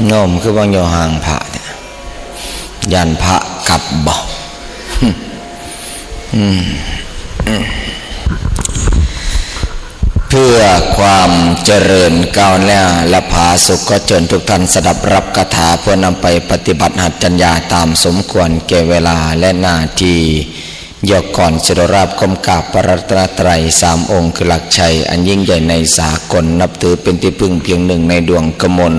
โน้มคือว่าโยห่างพระเนี่ยยันพระกลับบอกเพื่อความเจริญก้าวหน้าและผาสุขก็เชิญทุกท่านสดับรับคาถาเพื่อนำไปปฏิบัติหัตถญาตามสมควรแก่เวลาและหน้าที่ยกก่อนสดราบกรมกราบพระรัตนตรัยสามองค์คือหลักชัยอันยิ่งใหญ่ในสากลนับถือเป็นที่พึ่งเพียงหนึ่งในดวงกมล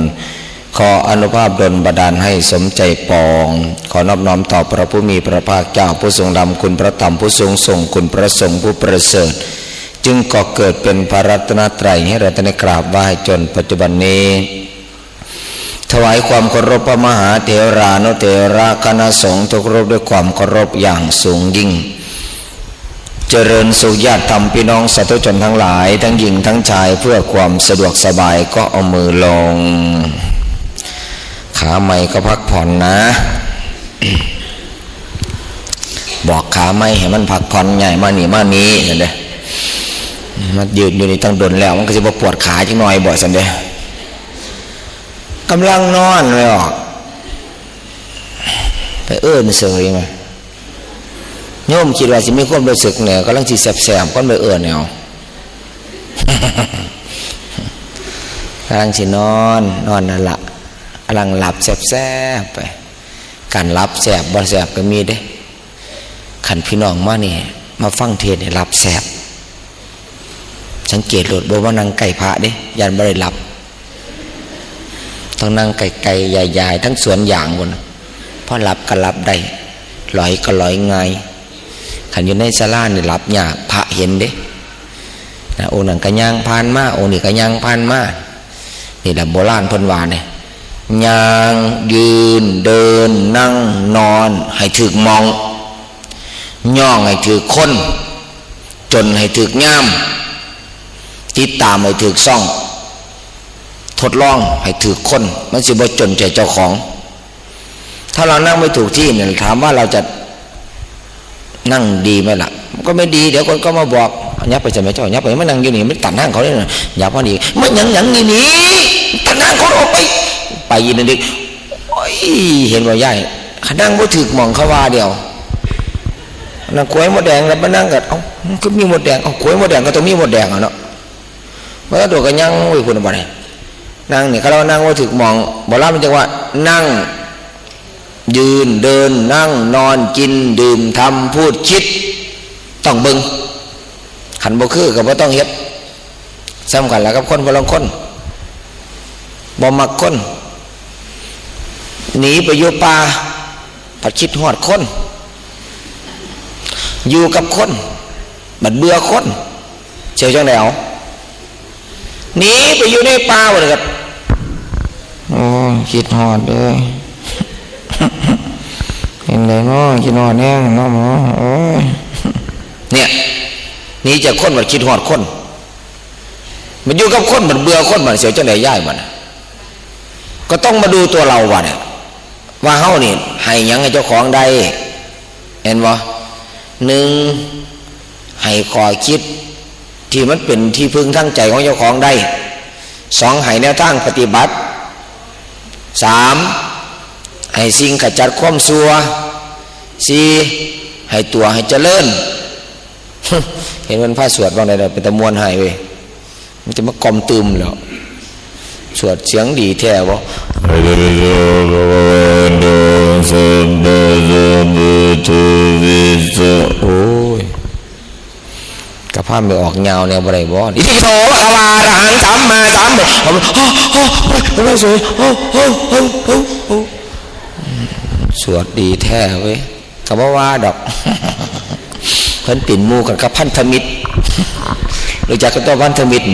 ขออนุภาพดลบันดาลให้สมใจปองขอนอบน้อมต่อพระผู้มีพระภาคเจ้าผู้ทรงดำคุณพระธรรมผู้ทรงส่งคุณพระสงฆ์ผู้ประเสริฐจึงก่อเกิดเป็นพระรัตนตรัยให้เราได้กราบไหว้จนปัจจุบันนี้ถวายความเคารพพระมหาเถรานุเถระคณะสงฆ์ทุกรูปด้วยความเคารพอย่างสูงยิ่งเจริญสุขญาติธรรมพี่น้องสาธุชนทั้งหลายทั้งหญิงทั้งชายเพื่อความสะดวกสบายก็เอามือลงขาไม่ก็พักผ่อนนะบอกขาไม่ให้มันพักผ่อนใหญ่มานี่มานี้เห็นไหมมันยืนอยู่นี่ตั้งดนแล้วมันก็จะปวดขาจังหน่อยบ่อยสันเดกำลังนอนเลยออกไปเสยไงโยมคิดว่าสิมีความรู้สึกเนี่ยกำลังสิแสบๆก้อนไปเนี่ยกำลังสินอนนั่นละกำลังหลับแสบๆไปการหลับแสบบ่แสบก็มีเด้ขันพี่น้องมานี่มาฟังเทศน์หลับแสบสังเกตโหลดบอกว่านั่งไก่พระเด้ยันไม่ได้หลับต้องนั่งไก่ใหญ่ๆทั้งสวนอย่างบนพอหลับก็หลับได้ลอยก็ลอยง่ายขันอยู่ในศาลาเนี่ยหลับยากพระเห็นเด้นะองค์นั่นก็ย่างผ่านมาองค์นี้ก็ย่างผ่านมานี่แหละโบราณเพิ่นว่าเนี่ยย่างยืนเดินนั่งนอนให้ถึกมองย่องให้ถึกคนจนให้ถึกง่ามติดตามให้ถึกซ่องทดลองให้ถือคนมันสิบ่จนใจเจ้าของถ้าเรานั่งไม่ถูกที่เนี่ยถามว่าเราจะนั่งดีไหมล่ะก็ไม่ดีเดี๋ยวคนก็มาบอกยับไปจะไม่เจ้ายับไปไม่นั่งอยู่นี่ไม่ตัดนั่งเขาเลยนะยับพอดีไม่ยังนี่นี่ตัดนั่งเขาออกไปยินดีโอ้ยเห็นว่าใหญ่ขนั่งไม่ถือมองเขาว่าเดียวนั่งกล้วยมดแดงแล้วมานั่งกันเอ้าก็มีมดแดงกล้วยมดแดงก็ต้องมีมดแดงอ่ะเนาะเมื่อตัวกันยังไว้คุณบ่ได้นั่งเนี่ยเขาเรานั่งว่าถึกมองโบราณมันจะว่านั่งยืนเดินนั่งนอนกินดื่มทำพูดคิดต้องเบิ่งขันบ่คือกับบ่ต้องเฮ็ดสำคัญแล้วกับคนบ่ลองคนบ่มักคนหนีไปอยู่ป่าผัดคิดฮอดคนอยู่กับคนบัดเบื่อคนเชื่อจังได๋เอาหนีไปอยู่ในป่าบ่ได้ครับโอ้คิดฮอดเด้อเห็นเลยเนาะคิดฮอดแน่เนาะหมอโอ้ยเนี่ยหนีจากคนบัดคิดฮอดคนมันอยู่กับคนมันเบื่อคนมันเสียจังได๋ย้ายมันก็ต้องมาดูตัวเราว่าเนี่ยว่าเฮานี่ให้หยังให้เจ้าของได้เห็นบ่1ให้คอยคิดที่มันเป็นที่พึ่งทั้งใจของเจ้าของได้2ให้แนวทางปฏิบัติ3ให้สิ่งขจัดความชั่ว4ให้ตัวให้เจริญ เห็นมันพระสวดว่าอะไรเป็นตะมวนให้เว้ยมันจะมากลมตืมแล้วสวดเสียงดีแท้บ่โอ้ยกระพาไม่ออกเงาแนวบริบทอิติโสภควาอรหังสัมมาสัมพุทโธสวดดีแท้เว้ยกับว่าดอกเพิ่นปิ่นมูกันกับพันธมิตรหรือจากตัวพันธมิตร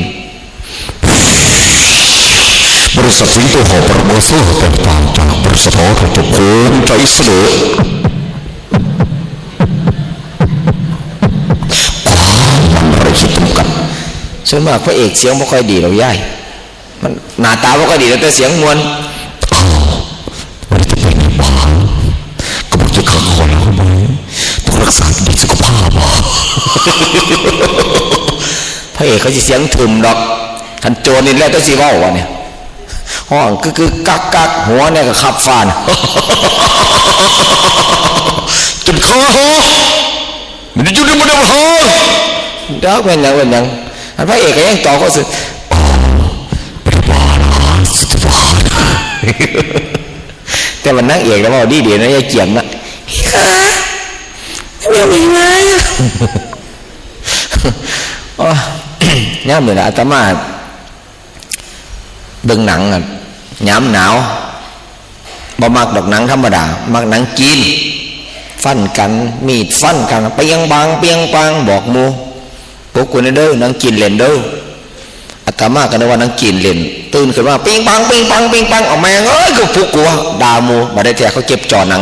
บริษัทสิงโตหอประโมโซแตกต่างจากบริษัทหอของทุกคนใจเสด็จส่วนมากพระเอกเสียงไม่ค่อยดีเราย่ายมันหน้าตาไม่ค่อยดีแต่เสียงมวลวันนี้จะไปในบ้านก็บอกจะขังคนแล้วไหมต้องรักษาดีสุขภาพพระเอกเขาจะเสียงถึมดอกทันโจรนี่แล้วต้องสีว่าวะเนี่ย ห้องคือกักกักหัวเนี่ยก็ขับฟานจนคอหัวมันจะยุ่งมันจะหัวเด้อเป็นยังอันพระเอกก็ยังต่อก็สุดแต่มันนั่งเอกแล้วว่าดีเดี๋ยวนะยายเจียมนะค่ะไม่เป็นไงอ๋อย่าเหมือนอาตมาเบิ่งหนังอ่ะย้ำหนาวบ่มักดอกหนังธรรมดามักหนังจีนฟันกันมีดฟันกันเปียงปังบอกมูพวกคุณเด้อหนังจีนเล่นเด้ออาตมากันว่าหนังจีนเล่นตื่นขึ้นมาปิงปังออกมาเอ้ยก็พวกกลัวด่ามูมาได้แต่เขาเก็บจอหนัง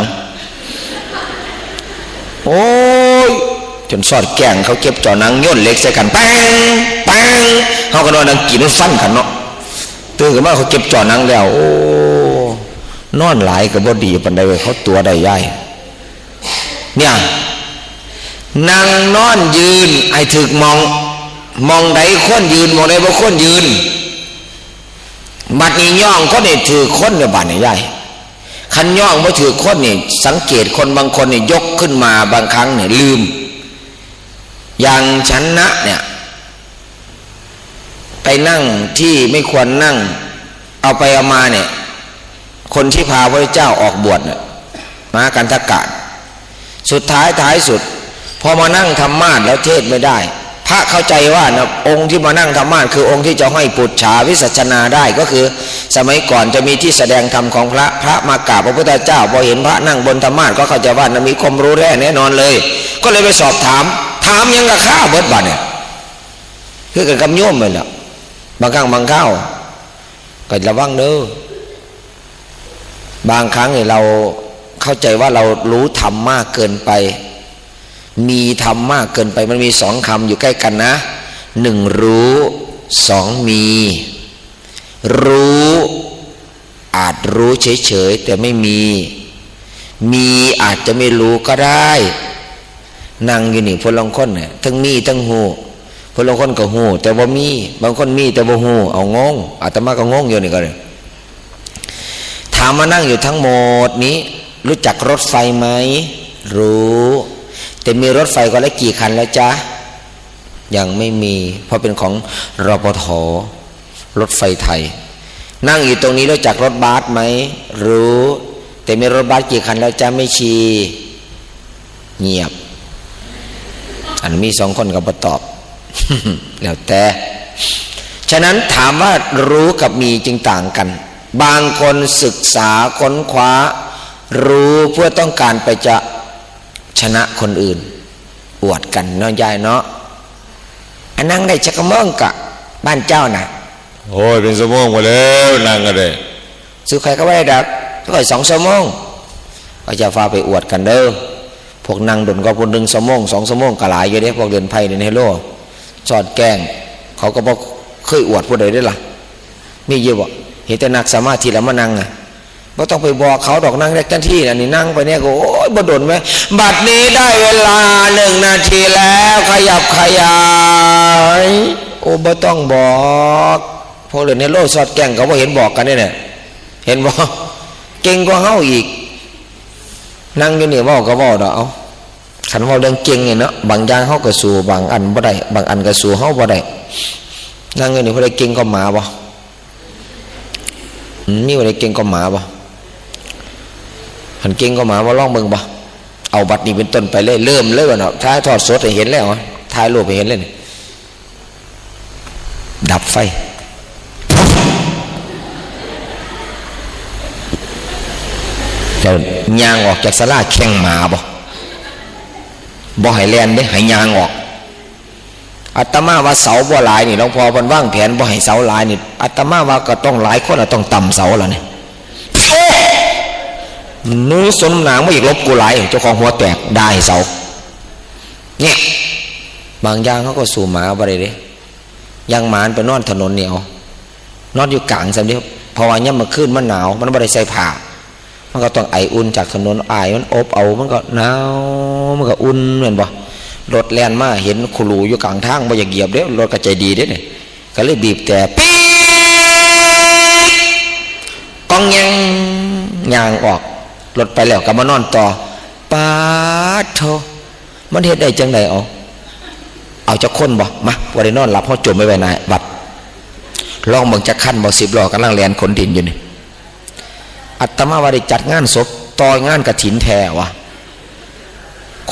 โอ้ยจนสอดแกงเขาเก็บจอหนังย่นเล็กใส่กันปังเขาก็นอนหนังจีนฟันกันเนาะตื่นขึ้นมาเขาเก็บจอหนังแล้วโอ้นอนหลายกับบอดีปันใดเขาตัวใดใหญ่เนี่ยนั่งนอนยืนไอ้ถึกมองใดคนยืนมองใดบ่คนยืนบัดนี้ย่องคนนี่ถือคนในบัดนี่ใหญ่คันย่องบ่ถือคนนี่สังเกตคนบางคนนี่ยกขึ้นมาบางครั้งเนี่ยลืมอย่างฉันนะเนี่ยไปนั่งที่ไม่ควรนั่งเอาไปเอามาเนี่ยคนที่พาพระเจ้าออกบวชเนี่ยมากันทกะสุดท้ายสุดพอมานั่งธรรมาสน์แล้วเทศไม่ได้พระเข้าใจว่านะองค์ที่มานั่งธรรมาสน์คือองค์ที่จะให้ปุจฉาวิสัชนาได้ก็คือสมัยก่อนจะมีที่แสดงธรรมของพระมากราบพระพุทธเจ้าพอเห็นพระนั่งบนธรรมาสน์ก็เข้าใจว่ามีความรู้แน่แน่นอนเลยก็เลยไปสอบถามยังกับข้าเบิดบัดเนี่ยคือกันกำโยมเลยแหละบางครั้งบางข้าวก็ระวังเด้อบางครั้งเนี่ยเราเข้าใจว่าเรารู้ธรรมมากเกินไปมีธรรมมากเกินไปมันมีสองคำอยู่ใกล้กันนะหนึ่งรู้สองมีรู้อาจรู้เฉยๆแต่ไม่มีอาจจะไม่รู้ก็ได้นั่งอยู่นี่พลงคนเนี่ยทั้งมีทั้งหูพลงคนก็หูแต่ว่ามีบางคนมีแต่ว่าหูเอางงอาตมาก็งงอยู่นี่ก็เลยถามมานั่งอยู่ทั้งหมดนี้รู้จักรถไฟไหมรู้แต่มีรถไฟก็แล้วกี่คันแล้วจ๊ะยังไม่มีเพราะเป็นของรปภ.รถไฟไทยนั่งอยู่ตรงนี้รู้จักรถบัสไหมรู้แต่มีรถบัสกี่คันแล้วจ๊ะไม่ชีเงียบอันมีสองคนก็บ่ตอบ แล้วแต่ฉะนั้นถามว่ารู้กับมีจึงต่างกันบางคนศึกษาค้นคว้ารู้เพื่อต้องการไปจะชนะคนอื่นอวดกันเนาะยายเนาะอันนั่งได้จักรมงกะบ้านเจ้าน่ะโอ้ยเป็นสมองมาแล้วนั่งกันเลยซื้อใครก็ไม่ได้ดักก็2 ชั่วโมงก็จะพาไปอวดกันเด้อพวกนั่งดุนก็พวก1 ชั่วโมง2 ชั่วโมงก็หลายอยู่เด้พวกเดินไพ่ในโลกสอดแกล้งเขาก็บอกเคยอวดผู้ใดได้ล่ะมีเยอะบ่เห็นแต่นักสมาธิแล้วมานั่งอ่ะไม่ต้องไปบอกเขาดอกนั่งได้ทันทีนะนี่นั่งไปเนี่ยก็โอ้ยบ่ดนไหมบัดนี้ได้เวลา1 นาทีแล้วขยับขยายโอ้บ่ต้องบอกพวกเดินในโลกสอดแกล้งเขาบ่เห็นบอกกันเนี่ยเห็นบ่เก่งกว่าเฮาอีกนั่งอยู่นี่เว้าก็เว้าดอกเอาขันเว้าเรื่องเก่งเนี่ยเนาะบางอย่างเฮาก็สู้บางอันบ่ได้บางอันก็สู้เฮาบ่ได้นั่งอยู่นี่เพิ่นได้เก่งกว่าหมาบ่มีอะไรเก่งก็หมาบ่หันเก่งก็หมาว่าลองเบิ่งบ่เอาบัดนี้เป็นต้นไปเลยเริ่มเลยว่าเนาะท้ายทอดสดให้เห็นแล้วท้ายรูปให้เห็นเลยดับไฟจะย่างออกจากศาลาแข่งหมาบ่ให้แล่นเด้ให้ย่างออกอาตมาว่าเสาบ่หลายนี่หลวงพ่อเพิ่นวางแผนบ่ให้เสาหลายนี่อาตมาว่าก็ต้องหลายคนต้องต่ำเสาแล้วนี่นู้สนหนางมาอีกลบกูหลายเจ้าของหัวแตกได้เสาเนี่ยบางอย่างเขาก็สู่หมาบ่ได้เด้ยังหมานไปนอนถนนเหนียวนอนอยู่กลางซั่นเด้เพราะว่าย่ำมื้อคืนมันหนาวมันบ่ได้ใส่ผ้ามันก็ต้องไออุ่นจากถนนอายมันอบเอามันก็หนาวมันก็อุ่นเหมือนบ่รถแล่นมาเห็นขลูอยู่กลางทางบ่อยากเหยียบเด้รถก็ใจดีเด้เนี่ยก็เลยบีบแต่ปี๊ด ยางออกรถไปแล้วก็มานอนต่อปาโธมันเฮ็ดได้จังไดเอาจะคนบ่มาบ่ได้นอนหลับเฮาจมไว้ไหนวัดลองเบิ่งจักคันบ่10ล้อกำลังแล่นขนดินอยู่นี่อาตมาว่าได้จัดงานศพต่องานกฐินแท้วะ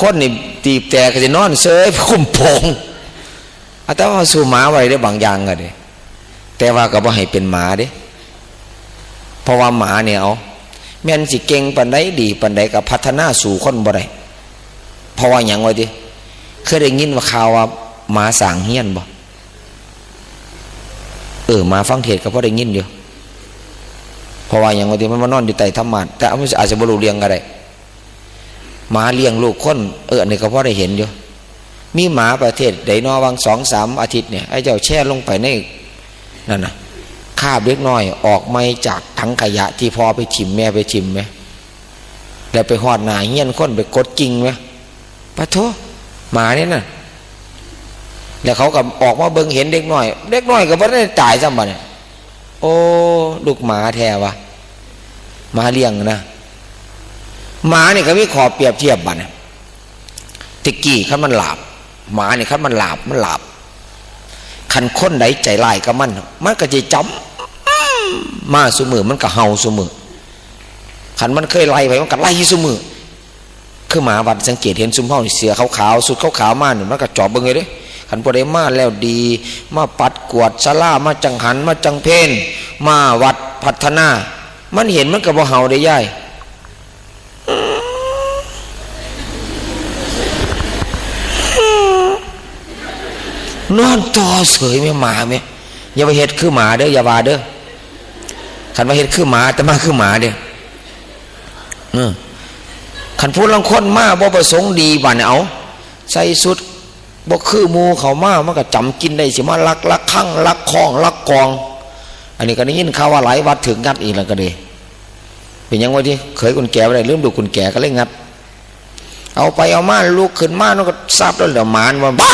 คนนี่ตีบแต่ก็สินอนเซยคุ้มโปงอาตมาสู้หมาไว้ได้บางอย่างก็ได้แต่ว่าก็บ่ให้เป็นหมาเด้เพราะว่าหมาเนี่ยเอาแม่นสิเก่งปานใดดีปานใดก็พัฒนาสู่คนบ่ได้เพราะว่าหยังว่าติเคยได้ยินว่าข่าวว่าหมาสร้างเฮียนบ่หมาฟังเทศก็พอได้ยินอยู่เพราะว่าหยังว่าติมันมานอนอยู่ใต้ธรรมะแต่อาจจะบ่รู้เรื่องก็ได้หมาเลี้ยงลูกคนอันนี้ก็พอได้เห็นอยู่มีหมาประเทศใดนอวัง 2-3 อาทิตย์เนี่ยไอ้เจ้าแช่ลงไปในนั่นน่ะคาบเล็กน้อยออกมาจากถังขยะที่พอไปชิมแม่ไปชิมไหมแล้วไปหอดหนาเงี้ยนคนไปกดกิ่งไหมปะโถหมาเนี่ยน่ะแล้วเขาก็ออกมาเบิ่งเห็นเด็กน้อยก็บ่ได้ตายซ้ำบ่เนี่ยโอ้ลูกหมาแท้วะหมาเลี้ยงนะหมาเนี่ยก็มีขอเปรียบเทียบบ่เนี่ยตะกี้คันมันหลาบหมาเนี่ยคันมันหลาบคันคนใดใจร้ายกับมันก็จะจำมาซุมือมันก็เห่าซุมือคันมันเคยไล่ไปมันก็ไล่ซุมือคือหมาวัดสังเกตเห็นซุมเฮาเสือขาวๆสุดขาวๆมาเนี่ยมันก็จอบเบิ่งเลยเด้คันบ่ได้มาแล้วดีมาปัดกวาดศาลามาจังหันมาจังเพนมาวัดพัฒนามันเห็นมันก็บ่เห่าได้ย่ายนอนต่อเสยแม่หมาแม่อย่าไปเฮ็ดคือหมาเด้ออย่าว่าเด้อคันว่าเฮ็ดคือหมาแต่มาคือหมาเด้อคันพูดลังคนมาบ่ประสงค์ดีบ่เนี่ยเอาใส่สุดบ่คือหมู่เขามามันก็จำกินได้สิมาลักข้างลักคล้องลักกองอันนี้ก็ได้ยินข่าวว่าหลายวัดถึงงัดอีกแล้วก็ดีเป็นยังไงที่เคยคนแก่บ่ได้ลืมดูคนแก่ก็เลยงัดเอาไปเอามาลูกขึ้นมามันก็ทราบแล้วเดี๋ยวหมาว่าบ้า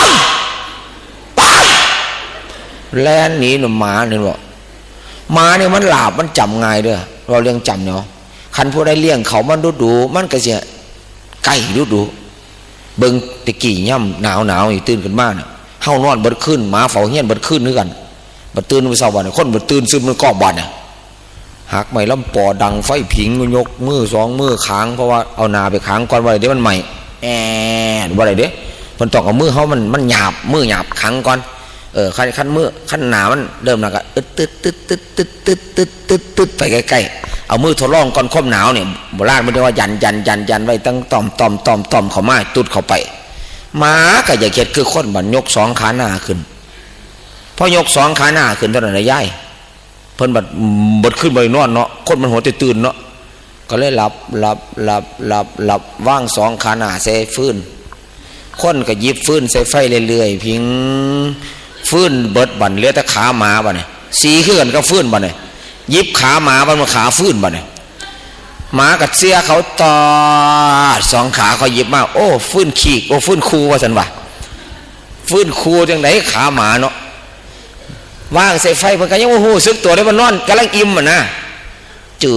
แล่นหนีหนุ่มหมาเนี่ยบอกหมาเนี่ยมันหลาบมันจำง่ายเด้อเราเลี้ยงจำเนาะคันผู้ใดเลี้ยงเขามันดูมันก็จะไก่ดูเบิ่งตะกี้ย่ำหนาวอีตื่นขึ้นมาเนี่ยเฮานอนบัดขึ้นหมาเฝ้าเฮียนบัดขึ้นนึกกันบัดตื่นไปเช้าวันเนี่ยคนบัดตื่นซึมมันก็บัดเนี่ยหักไม้ลำปอดังไฟผิงยกมือ2 มือค้างเพราะว่าเอาหนาไปค้างก่อนว่าเดี๋ยวมันใหม่ว่าอะไรเด้มันต้องเอามือเขามันหยาบมือหยาบค้างก่อนขั้นมือขั้นหนามันเริ่มแล้วก็ตึ๊ดไปใกล้ๆเอามือทดลองก่อนความหนาวเนี่ยโบราณมันเรียกว่ายันไว้ตั้งต่อมเข้ามาตุดเข้าไปหมาก็อย่าเข็ดคือคนบันยก2 ขาหน้าขึ้นพอยก2 ขาหน้าขึ้นเท่านั้นนะย่ายเพิ่นบัดขึ้นไปนอนเนาะคนมันหัวตื่นเนาะก็เลยหลับว่าง2 ขาหน้าใส่ฟื้นคนก็หยิบฟื้นใส่ไฟเรื่อยๆพิงฟื้นเบิดบันเหลือแต่ขาหมาบันเนี่ยสีขึ้นก็ฟื้นบันเนี่ยยิบขาหมาบันมาขาฟื้นบันเนี่ยหมากับเสียเขาต่อ2 ขาเขาหยิบมาโอ้ฟื้นขี้โอ้ฟื้นคูว่าสันวะฟื้นคูจังไหนขาหมาเนาะว่างใส่ไฟเพิ่นก็ยังโอ้โหซึกตัวได้มันนอนกำลังอิ่มนะเจื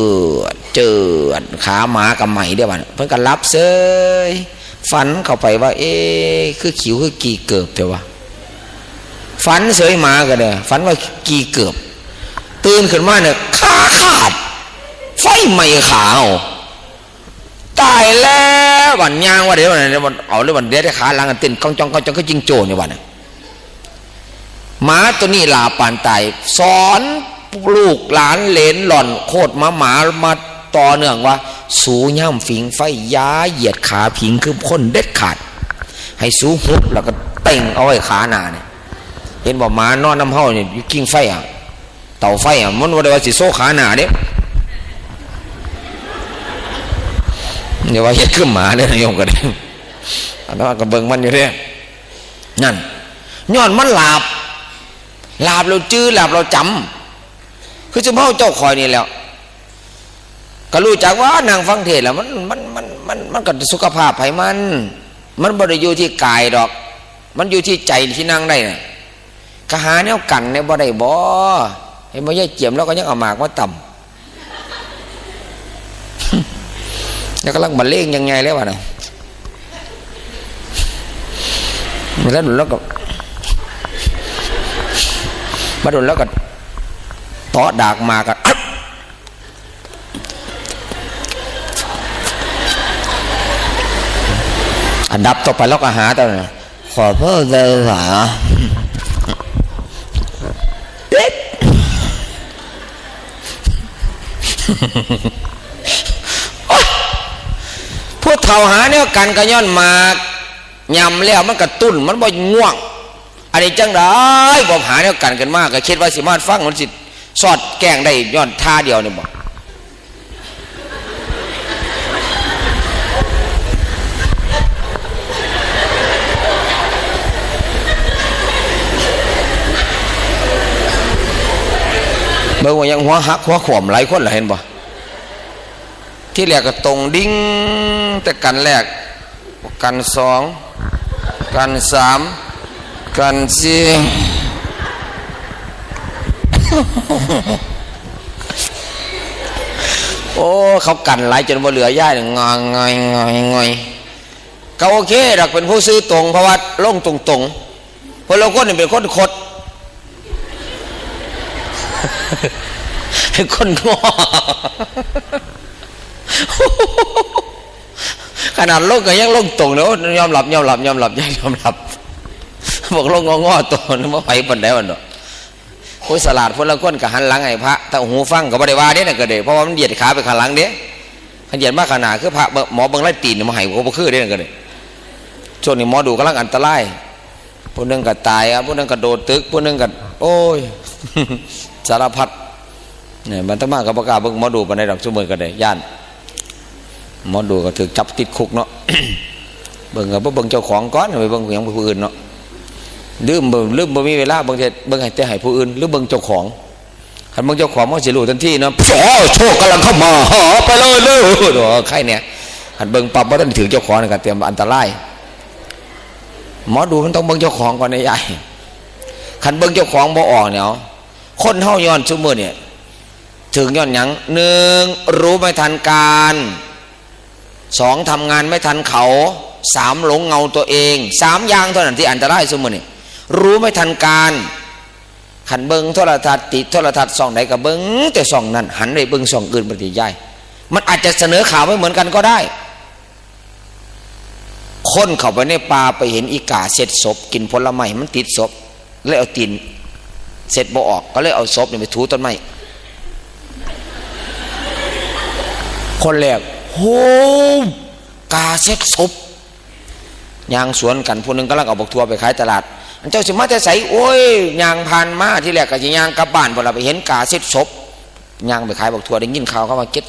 อดขาหมากับไหมเดี๋ยวบันเพิ่นก็รับเซยฝันเข้าไปว่าคือขิวคือกี่เกิบเถอะวะฝันเสยหมาก็เด้อฝันว่ากี่เกือบตื่นขึ้นมาเนี่ยขาขาดไฟไหม้ขาตายแล้ววันยางว่าเดี๋ยววันเอาเรื่องวันเดี๋ยวได้ขาลังกันเต้นกองจองก็จิงโจ้ในวันหมาตัวนี้ลาปานตายสอนลูกหลานเหลนหล่อนโคตรหมามาต่อเนื่องว่าสูย่ำฝิงไฟย้าเหยียดขาผิงคือคนเด็ดขาดให้สูหุบแล้วก็เต่งเอาไว้ขาหน้าเนี่ยเห็นบอกหมานอนน้ำเห่าเนี่ยอยู่กิ้งไฟเต่าไฟมันว่าเดี๋ยวสิโซ่ขาหน้าเด้เดี๋ยวว่าเฮ็ดขึ้นหมาเลยนะโยมกันอันนั้นก็เบิ่งมันอยู่เนี่ยนั่นย้อนมันหลาบเราจื้อหลาบเราจำคือจุ่มเห่าเจ้าคอยนี่แล้วก็รู้จักว่านางฟังเทศแล้วมันก็สุขภาพไผมันบ่ได้อยู่ที่กายดอกมันอยู่ที่ใจที่นั่งได้น่ะกะหาแนวกันเนี่ยบ่ได้บ่เห็นบ่ยายเจียมแล้วก็ยังเอาหมากมาต่ำ แล้วกำลังบรรเลงยังไงแล้ววะเนี่ยแล้วดูแล้วก็มาดูแล้วก็ต่อดากมากันอันดับต่อไปแล้วก็หาตัวน่ะขอเพิ่มเลยหรอผู้เฒ่าหาเนี่ยกันกระย้อนมากยำแล้วมันกระตุ้นมันบ่ง่วงอันนี้จังได้บอกหาเนี่ยกันมากก็คิดว่าสิมาฟังมันสิสอดแกงได้ย้อนท่าเดียวนี่บอกเบิ่งว่ายังหัวหักหัวขวมหลายคนล่ะเห็นบ่ที่แรกก็ตรงดิ้งแต่กันแรกกันสองกันสามกันสี่โอ้เขากันหลายจนบ่เหลือย่ายงอยก็โอเคเราเป็นผู้ซื้อตรงเพราะว่าลงตรงเพราะเราคนนี่เป็นคนคดคนง้อขนาดลงก็ยังลงตรงเนาะยอมรับยังยอมรับบอกลงง้อตัวนึกว่าไปปนได้วันเนาะผู้สลาดพวกเราคนกับหันหลังไอ้พระถ้าหูฟังก็บ่ได้ว่าเด้น่ะก็เด้เพราะว่ามันเหยียดขาไปข้างหลังเด้มันเหยียดมากขนาดคือพระหมอเบิ่งไล่ตีนมาให้ก็บ่คือเด้น่ะก็เด้ช่วงนี้หมอดูกำลังอันตรายผู้นึงก็ตายผู้นึงก็โดดตึกผู้นึงก็โอ้ยสารพัดเนี่ยมันต้องมากับประกาศเบิ่งหมอดูปานใดดอกซุมื้อก็ได้ย่านหมอดูก็ถูกจับติดคุกเนาะ เบิ่งกับเบิ่งเจ้าของก่อนไปเบิ่งอย่างผู้อื่นเนาะลืมบ่มีเวลาเบิ่งให้แต่ให้ผู้อื่นหรือเบิ่งเจ้าของคันเบิ่งเจ้าของมันสิรู้ทันทีเนาะโอ้โชคกำลังเข้ามาหาไปเลยใครเนี่ยคันเบิ่งปรับบ่ทันถึงเจ้าของก็เตรียมอันตรายหมอดูมันต้องเบิ่งเจ้าของก่อนใหญ่คันเบิ่งเจ้าของบ่ออกเนี่ยคนเฮาย้อนซุมื้อเนี่ยถึงย้อนหยัง1รู้ไม่ทันการ2ทำงานไม่ทันเขา3หลงเงาตัวเอง3อย่างเท่านั้นที่อันตรายซุมื้อนี่รู้ไม่ทันการขันเบิ่งโทรทัศน์ติดโทรทัศน์ช่องไหนก็เบิ่งแต่ช่องนั้นหันไปเบิ่งช่องอื่นบ่ได้ย้ายมันอาจจะเสนอข่าวไม่เหมือนกันก็ได้คนเข้าไปในป่าไปเห็นอีกาเสร็จศพกินผลไม้มันติดศพเลยเอาตีนเสร็จบ่ออกก็เลยเอาศพนี่ไปถูต้นไม้คนแรกโหกาเสร็จศพยางสวนกันผู้นึงกำลังเอาบักทั่วไปขายตลาดอันเจ้าสิมาแต่ใสโอ้ยยางผ่านมาที่แรกก็สิยางกลับบ้านพอเราไปเห็นกาเสร็จศพยางไปขายบักทั่วได้ยินข่าวเขาว่าเก็ด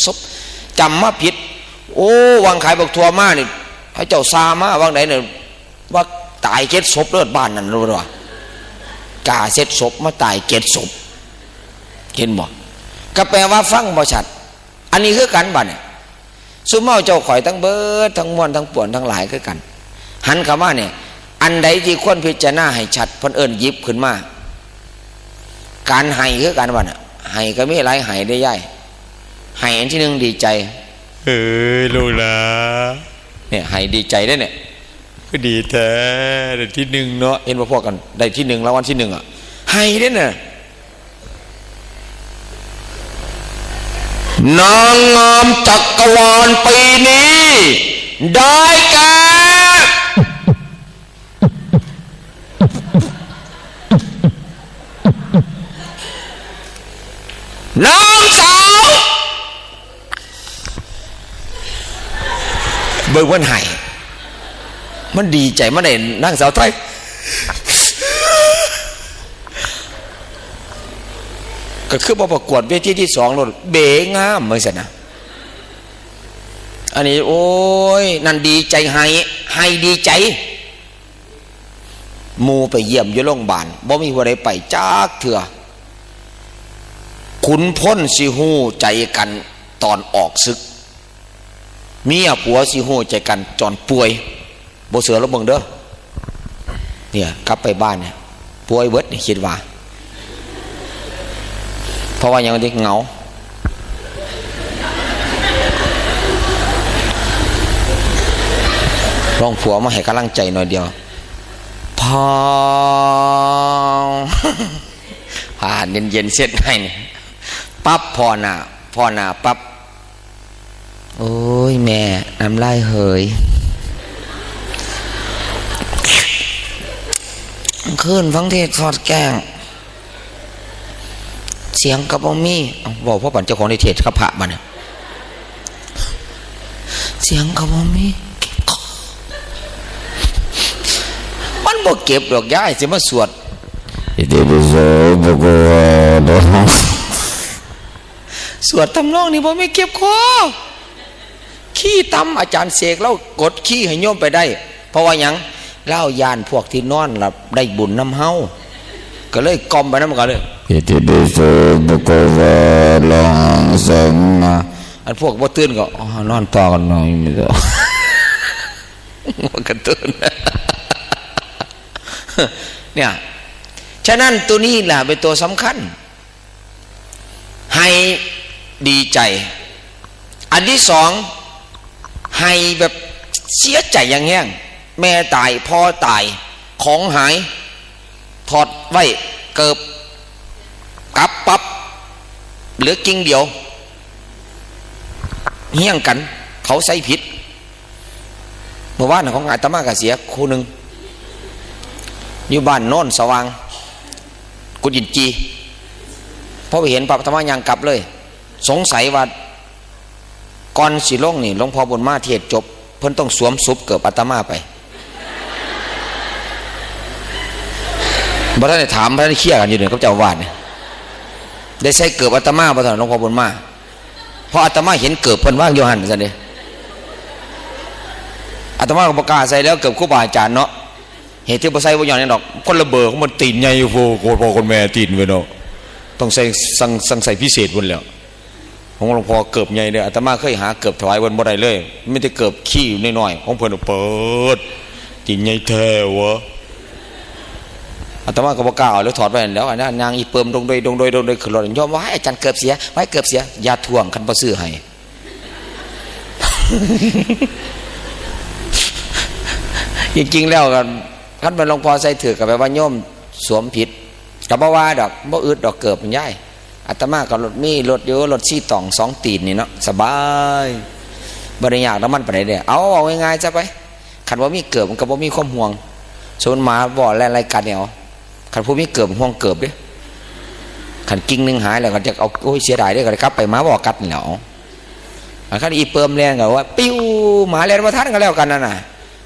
ศพจำมาผิดโอ้วางขายบักทั่วมานี่ให้เจ้าซามาวางไหนเนี่ยว่าตายเก็ดศพเลือดบ้านนั่นรู้ว่ากาเสร็จศพมาตายเก็ดศพเห็นบ่ก็แปลว่าฟังบ่ชัดอันนี้คือกันบ่เนี่ยซุมเมาเจ้าข่อยทั้งเบิดทั้งมวลทั้งป่วนทั้งหลายคือกันหันคำว่าเนี่ยอันใดที่ควรพิจารณาให้ชัดเพิ่นเอิ้นหยิบขึ้นมาการให้คือกันบ่เนี่ยให้ก็มีหลายให้ได้ย่ายให้อันที่หนึ่งดีใจลูกนะเนี่ยให้ดีใจได้เนี่ยก็ดีแท้ได้ที่หนึ่งเนาะเห็นว่าพวกกันได้ที่หนึ่งรางวัลที่หนึ่งอ่ะให้ได้เนี่ยนางงามจักรวาลปีนี้ได้แก่นางสาวเบิ่งวันไห้มันดีใจมันได้นางสาวไทยก็คือประกวดเวทีที่2โลดเบงามเหมือนกันนะอันนี้โอ้ยนั่นดีใจให้ดีใจหมู่ไปเยี่ยมอยู่โรงพยาบาลบ่มีผู้ใดไปจักเถื่อขุนพลสิฮู้ใจกันตอนออกศึกเมียผัวสิฮู้ใจกันตอนป่วยบ่เสือแล้วเบิ่งเด้อเนี่ยกลับไปบ้านเนี่ยป่วยเบิดนี่คิดว่าเพราะว่าอย่างนี้เหงา องผัวมาให้กำลังใจหน่อยเดียวพอผ่านเย็นๆเสร็จให้เนี่ยปั๊บพอหน้าปั๊บโอ้ยแม่น้ำลายเหยคืนฟังเทศสอดแกงเสียงกระบอกมีบอกพ่อปั่นเจ้าของในเทศกระพะมันเสียงกระบอกมีมันบอกเก็บดอกย้ายสิมาสวดสวดทำนองนี่บ่ไม่เก็บคอขี้ตำอาจารย์เสกแล้วกดขี้ให้โยมไปได้เพราะว่าหยังเล่ายานพวกที่นอนหลับได้บุญน้ำเฮาก็เลยกลมไปน้ำกันเลยอันพวกบ่ตื่นก็นอนต่อกันหน่อยไม่ได้มันก็ตื่นเนี่ยฉะนั้นตัวนี้แหละเป็นตัวสำคัญให้ดีใจอันที่สองให้แบบเสียใจอย่างแห้งแม่ตายพ่อตายของหายถอดไว้เกิบกลับปั๊บเหลือกิ่งเดียวเฮี้ยงกันเขาใส่ผิดเมื่อวานของอาตมาก็เสียคู่หนึ่งอยู่บ้านโน่นสว่างกุญินจีพอไปเห็นพระอาตมายังกลับเลยสงสัยว่าก่อนสิลงนี่หลวงพ่อบุญมาเทศจบเพิ่นต้องสวมซุปเกือบอาตมาไปบ่ทันได้ถามบ่ทันได้เคลียร์กันอยู่เนี่ยกับเจ้าอาวาสเนี่ยได้ใส่เกือบอาตมาบ่ทันหลวงพ่อบุญมาพออาตมาเห็นเกือบเพิ่นว่างอยู่หั่นซั่นเด้อาตมาก็บ่กล้าใส่แล้วเกือบครูบาอาจารย์เนาะเหตุที่บ่ใส่บ่ย้อนนี่ดอกคนละเบอร์ของมันตีนใหญ่โฟโคตรพ่อคนแม่ตีนเว้ยเนาะต้องใส่สั่งใส่พิเศษพุ่นแล้วของหลวงพ่อเกือบใหญ่เด้ออาตมาเคยหาเกือบถวายเพิ่นบ่ได้เลยมีแต่เกือบขี้น้อยๆของเพิ่นเปิดตีนใหญ่แท้วะอาตมาก็บ่กล้าเอาแล้วถอดไว้แล้วอันนั้นนางอีเปิมดงโดยขึ้นรถยอมว่าให้อาจารย์เกือบเสียไว้เกือบเสียอย่าทวงคันบ่ซื้อให้ จริงๆแล้วกันคันเป็นหลวงพ่อใส่ถือกับแบบว่าโยมสวมผิดกับบ่ว่าดอกบ่อึดดอกเกิบมันย้ายอาตมากับรถมีรถเยอะรถซี่ต่อง2 ตีนนี่เนาะสบายบ่ได้ยากน้ำมันปานใดเด้เอาง่ายๆซะไปคันบ่มีเกิบมันก็บ่มีความห่วงส่วนหมาบ่แล่นรายการเนี่ยคันผู้มีเกิบห่วงเกิบเด้คันกิ่งนึงหายแล้วก็จะเอาโอ้ยเสียดายเด้ก็กลับไปหมาบ่กัดนี่แหละคันอีเปิมแล่นก็ว่าปิ้วหมาแล่นบ่ทันก็แล้วกันนั่นน่ะ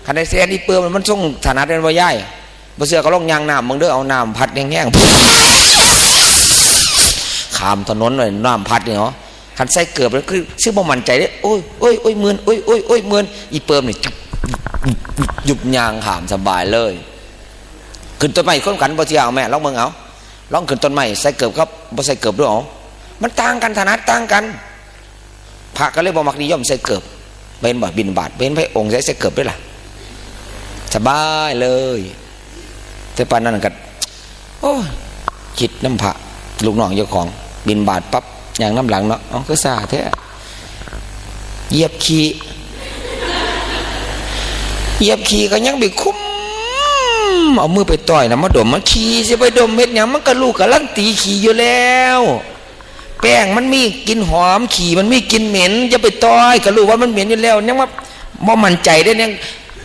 คันได้เสียอีเปิมมันส่งฐานะเป็นบ่ย้ายบ่เชื่อก็ลงยางน้ำมึงเด้อเอาน้ำพัดแห้งๆข้ามถนนเลยน้ำพัดนี่เนาะคันใส่เกือบแล้วคือซื้อบ่มั่นใจเด้โอ้ยหมื่นโอ้ยหมื่นอีเปิมนี่หยุบยางข้ามสบายเลยขึ้นต้นไม้คนกันบ่เที่ยวแม่ลองเบิ่งเอาลองขึ้นต้นไม้ใส่เกือบครับบ่ใส่เกือบด้วยอ๋อมันต่างกันถนัดต่างกันพระก็เลยบ่มักนิยมใส่เกือบเป็นบ่บิณฑบาตเป็นพระองค์ใส่เกือบด้วยล่ะสบายเลยแต่ปานนั้นก็โอ้คิดน้ำพระลูกน้องเจ้าของบิณฑบาตปั๊บอย่างน้ำหลังเนาะก็ซ่าแท้เหยียบขี้ก็ยังไปคุ้มเอามือไปต่อยนะมาดมมาขี้จะไปดมเม็ดหยังมันก็ลูกกะลังตีขี้อยู่แล้วแป้งมันมีกลิ่นหอมขี้มันมีกลิ่นเหม็นจะไปต่อยก็รู้ว่ามันเหม็นอยู่แล้วยังว่าบ่มั่นใจได้ยัง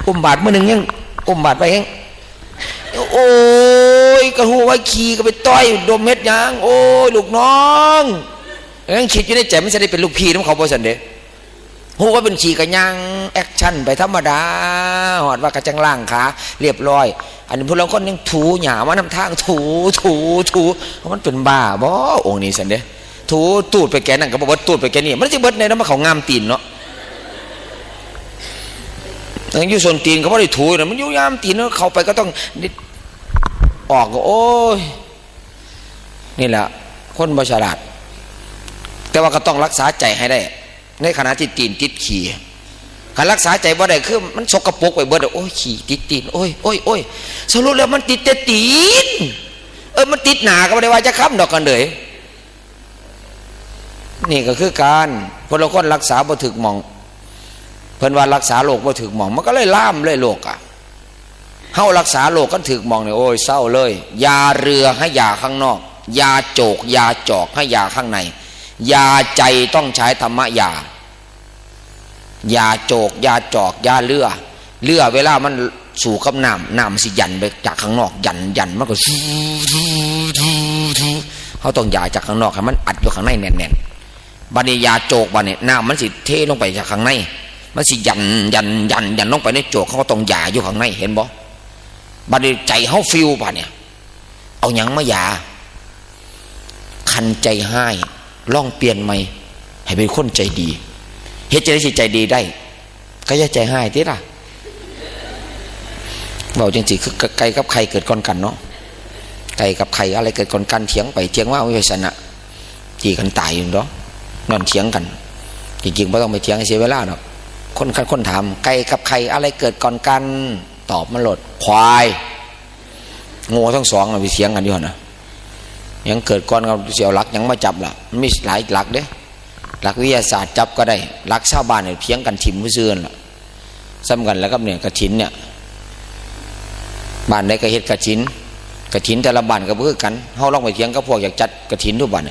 อุ้มบาดมื้อนึงยังอุ้มบาดไปยังโอ้ยก็ฮู้ว่าขี้ก็ไปต่อยดมเม็ดหยังโอ้ยลูกน้องยังคิดอยู่ในใจมันจะได้เป็นลูกพี่นำเขาบ่ซั่นเด้ฮู้ว่าเป็นขี้ก็ยังแอคชั่นไปธรรมดาหอดว่ากระจังล่างขาเรียบร้อยอันนี้พวกเราคนยังถูหยามานำทางถูมันเป็นบ้าบ่องค์นี้ซั่นเด้ถูตูดไปแกนั่นก็บ่ตูดไปแกนี่มันสิเบิดในนำมาเขางามตีนเนาะอยู่ส่วนตีนเขาบ่ได้ถูนะมันอยู่ยามตีนเข้าไปก็ต้องออกก็โอ้ยนี่แหละคนบ่ฉลาดแต่ว่าก็ต้องรักษาใจให้ได้ในขณะที่ตีนติดขี้การรักษาใจบ่ได้คือมันสกปรกไปเบิดโอ้ยขี้ติดตีนโอ้ยสรุปแล้วมันติดแต่ตีนมันติดหนาก็บ่ได้ว่าจะค้ำดอกกันเลยนี่ก็คือการคนละคนรักษาบ่ถึกหม่องเพ พิ่นว่ารักษาโรคบ่ถึกหมองมันก็เลยล่ามเลยโรคอ่ะเฮารักษาโรคก็ถึกหมองเนี่ยโอ้ยเศร้าเลยยาเรือให้ยาข้างนอกยาโจกยาจอกให้ยาข้างในยาใจต้องใช้ธรรมะยายาโจกยาจอกยาเรือเวลามันสู่กับน้ำสิยันไปจากข้างนอกยันมันก็เขาต้องยาจากข้างนอกให้มันอัดอยู่ข้างในแน่นๆบัดนี้ยาโจกบัดนี้น้ำมันสิเทลงไปจากข้างในมันสิยันลงไปในโจกเขาก็ต้องยาอยู่ข้างในเห็นบ่บัดนี้ใจเขาฟิวบัดเนี่ยเอาหยังมายาคันใจให้ลองเปลี่ยนใหม่ให้เป็นคนใจดีเฮ็ดจะได้สิใจดีได้ก็อย่าใจให้ติล่ะเว้าจังซี่คือไก่กับไข่เกิดก่อนกันเนาะไก่กับไข่อะไรเกิดก่อนกันเถียงไปเถียงว่าไม่ชนะจีกันตายอยู่เนาะนอนเถียงกันจริงๆไม่ต้องไปเถียงให้เสียเวลาเนาะคนถามไก่กับไข่อะไรเกิดก่อนกันตอบมาโหลดควายโง่ทั้งสองไปเถียงกันอยู่นะยังเกิดก่อนกับเสี่ยวหลักยังมาจับล่ะมันมีหลายหลักเด้หลักวิทยาศาสตร์จับก็ได้หลักชาวบ้านเนี่ยเถียงกันถิ่มซื่อๆล่ะซ้ำกันแล้วก็เนี่ยกระถินเนี่ยบ้านใดก็เฮ็ดกระถินแต่ละบ้านก็เพื่อกันเฮาลองไปเถียงกับพวกอยากจัดกระถินทุกบ้าน